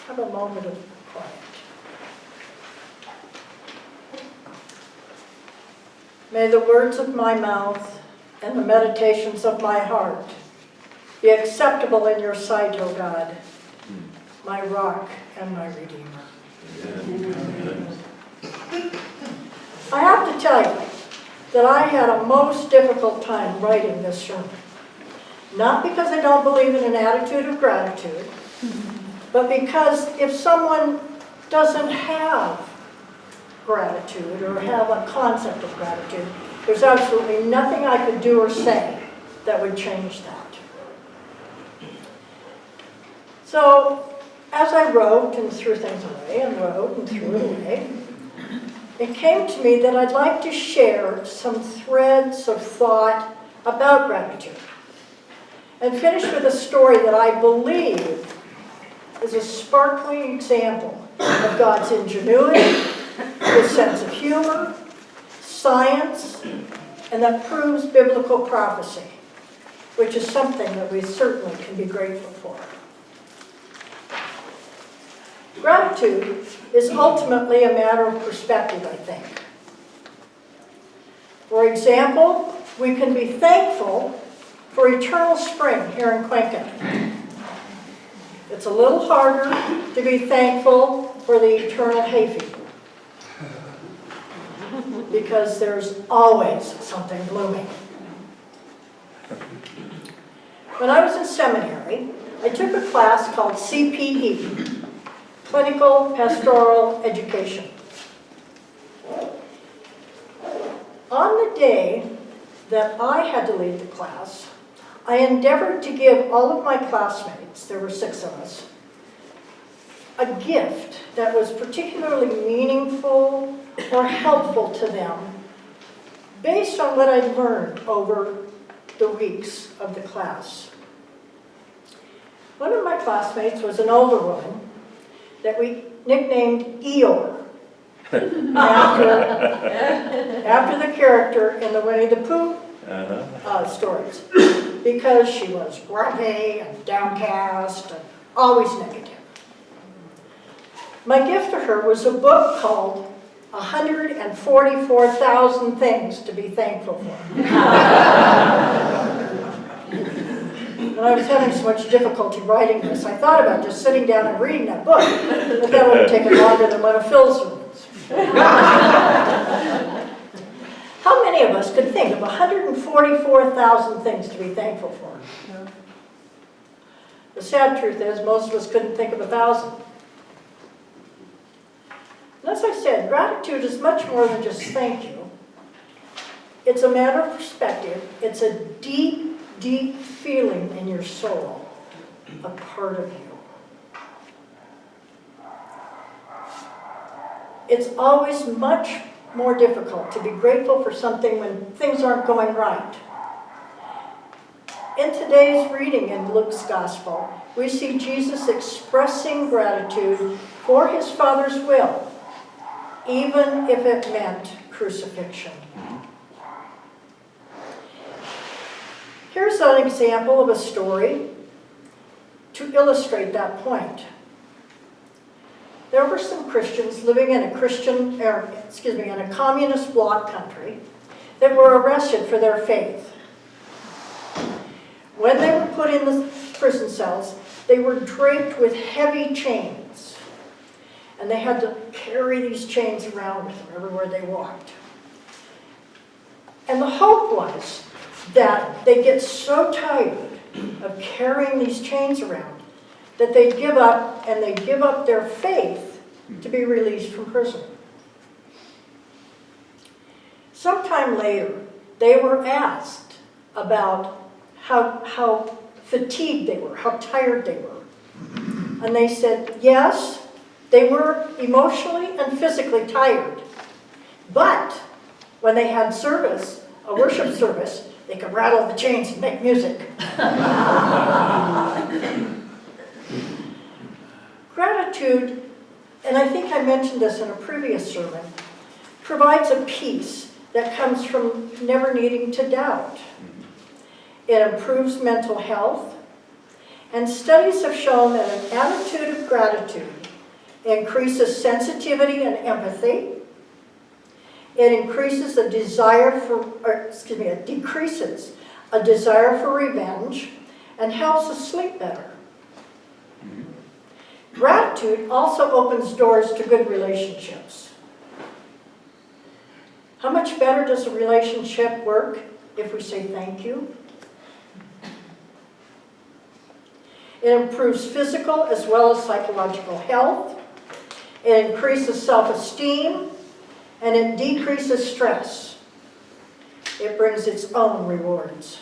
have a moment of quiet. May the words of my mouth and the meditations of my heart be acceptable in your sight, O God, my rock and my redeemer. Amen. I have to tell you that I had a most difficult time writing this sermon. Not because I don't believe in an attitude of gratitude, but because if someone doesn't have gratitude or have a concept of gratitude, there's absolutely nothing I could do or say that would change that. So, as I wrote and threw things away and wrote and threw it away, it came to me that I'd like to share some threads of thought about gratitude and finish with a story that I believe is a sparkling example of God's ingenuity, His sense of humor, science, and that proves biblical prophecy, which is something that we certainly can be grateful for. Gratitude is ultimately a matter of perspective, I think. For example, we can be thankful for eternal spring here in Quaker. It's a little harder to be thankful for the eternal hay fever, because there's always something blooming. When I was in seminary, I took a class called CPE, Clinical Pastoral Education. On the day that I had to lead the class, I endeavored to give all of my classmates, there were 6 of us, a gift that was particularly meaningful or helpful to them based on what I'd learned over the weeks of the class. One of my classmates was an older woman that we nicknamed Eeyore, after the character in the Winnie the Pooh stories, because she was grumpy and downcast and always negative. My gift to her was a book called 144,000 Things to be Thankful For. When I was having so much difficulty writing this, I thought about just sitting down and reading that book, but that would have taken longer than one of Phil's sermons. How many of us could think of 144,000 things to be thankful for? The sad truth is, most of us couldn't think of 1,000. And as I said, gratitude is much more than just thank you. It's a matter of perspective. It's a deep, deep feeling in your soul, a part of you. It's always much more difficult to be grateful for something when things aren't going right. In today's reading in Luke's Gospel, we see Jesus expressing gratitude for his Father's will, even if it meant crucifixion. Here's an example of a story to illustrate that point. There were some Christians living in a communist bloc country that were arrested for their faith. When they were put in the prison cells, they were draped with heavy chains, and they had to carry these chains around with them everywhere they walked. And the hope was that they'd get so tired of carrying these chains around that they'd give up, and they'd give up their faith to be released from prison. Sometime later, they were asked about how fatigued they were, how tired they were. And they said, yes, they were emotionally and physically tired. But when they had service, a worship service, they could rattle the chains and make music. Gratitude, and I think I mentioned this in a previous sermon, provides a peace that comes from never needing to doubt. It improves mental health, And studies have shown that an attitude of gratitude increases sensitivity and empathy. It increases a desire for, it decreases a desire for revenge and helps us sleep better. Gratitude also opens doors to good relationships. How much better does a relationship work if we say thank you? It improves physical as well as psychological health. It increases self-esteem, and it decreases stress. It brings its own rewards.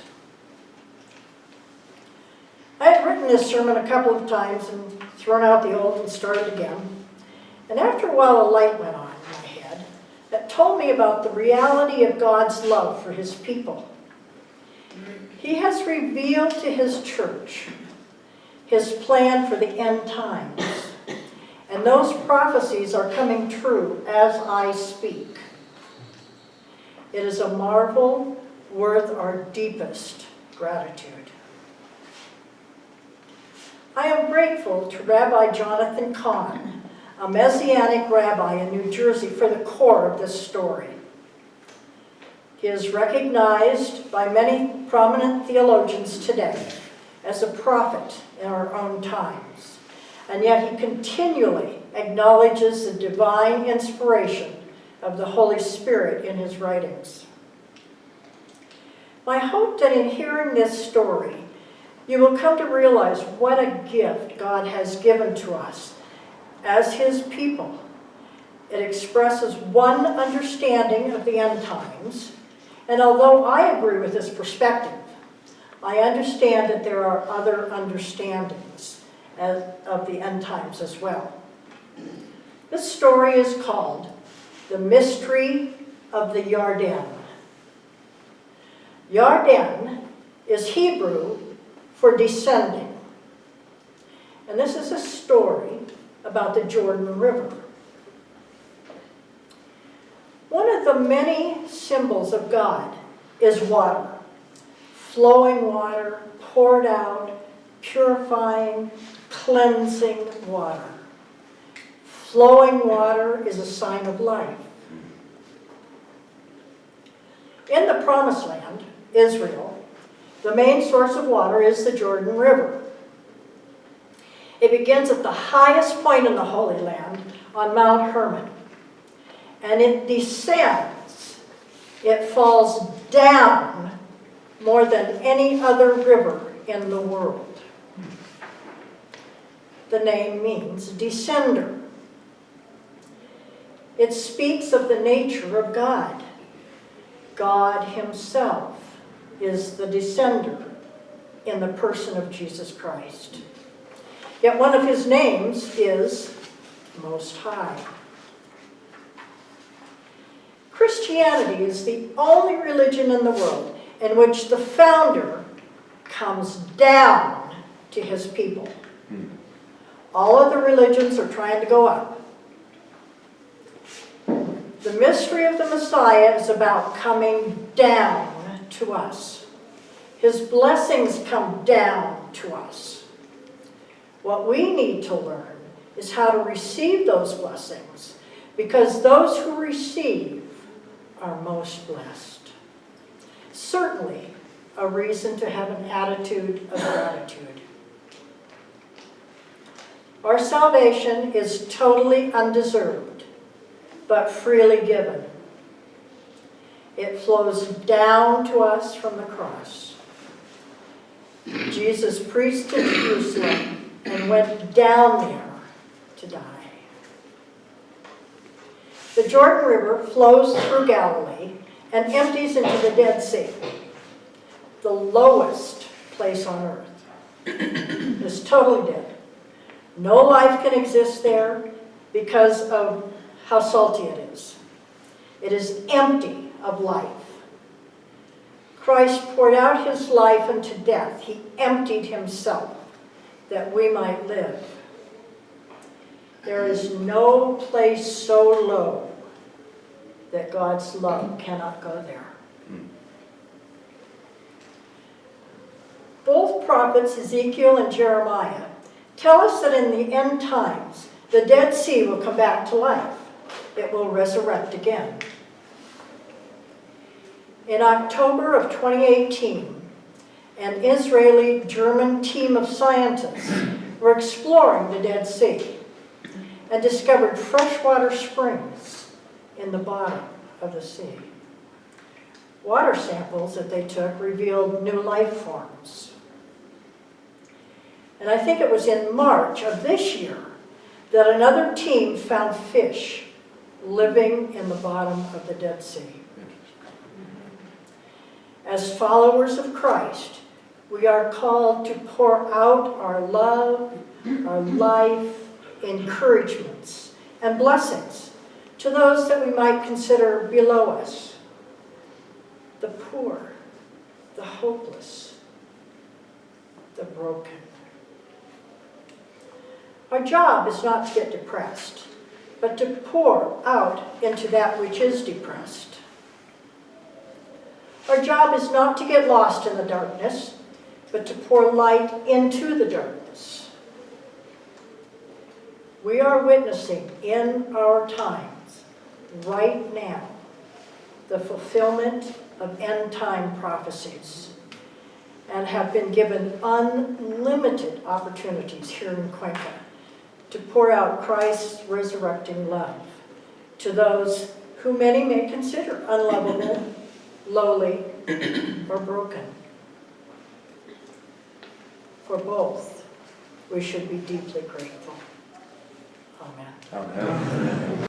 I had written this sermon a couple of times and thrown out the old and started again. And after a while, a light went on in my head that told me about the reality of God's love for his people. He has revealed to his church his plan for the end times. And those prophecies are coming true as I speak. It is a marvel worth our deepest gratitude. I am grateful to Rabbi Jonathan Cahn, a Messianic rabbi in New Jersey, for the core of this story. He is recognized by many prominent theologians today as a prophet in our own times, and yet he continually acknowledges the divine inspiration of the Holy Spirit in his writings. I hope that in hearing this story, you will come to realize what a gift God has given to us as his people. It expresses one understanding of the end times, and although I agree with this perspective, I understand that there are other understandings of the end times as well. This story is called The Mystery of the Yarden. Yarden is Hebrew for descending. And this is a story about the Jordan River. One of the many symbols of God is water. Flowing water, poured out, purifying, cleansing water. Flowing water is a sign of life. In the Promised Land, Israel, the main source of water is the Jordan River. It begins at the highest point in the Holy Land on Mount Hermon, and it descends. It falls down more than any other river in the world. The name means descender. It speaks of the nature of God. God himself is the descender in the person of Jesus Christ. Yet one of his names is Most High. Christianity is the only religion in the world in which the founder comes down to his people. All other religions are trying to go up. The mystery of the Messiah is about coming down to us. His blessings come down to us. What we need to learn is how to receive those blessings, because those who receive are most blessed. Certainly, a reason to have an attitude of gratitude. Our salvation is totally undeserved, but freely given. It flows down to us from the cross. Jesus preached to Jerusalem and went down there to die. The Jordan River flows through Galilee and empties into the Dead Sea, the lowest place on earth. It is totally dead. No life can exist there because of how salty it is. It is empty of life. Christ poured out his life unto death. He emptied himself that we might live. There is no place so low that God's love cannot go there. Both prophets, Ezekiel and Jeremiah, tell us that in the end times, the Dead Sea will come back to life. It will resurrect again. In October of 2018, an Israeli-German team of scientists were exploring the Dead Sea and discovered freshwater springs in the bottom of the sea. Water samples that they took revealed new life forms. And I think it was in March of this year that another team found fish living in the bottom of the Dead Sea. As followers of Christ, we are called to pour out our love, our life, encouragements, and blessings to those that we might consider below us, the poor, the hopeless, the broken. Our job is not to get depressed, but to pour out into that which is depressed. Our job is not to get lost in the darkness, but to pour light into the darkness. We are witnessing in our times, right now, the fulfillment of end-time prophecies and have been given unlimited opportunities here in Cuenca to pour out Christ's resurrecting love to those who many may consider unlovable, lowly, or broken. For both, we should be deeply grateful. Amen. Amen.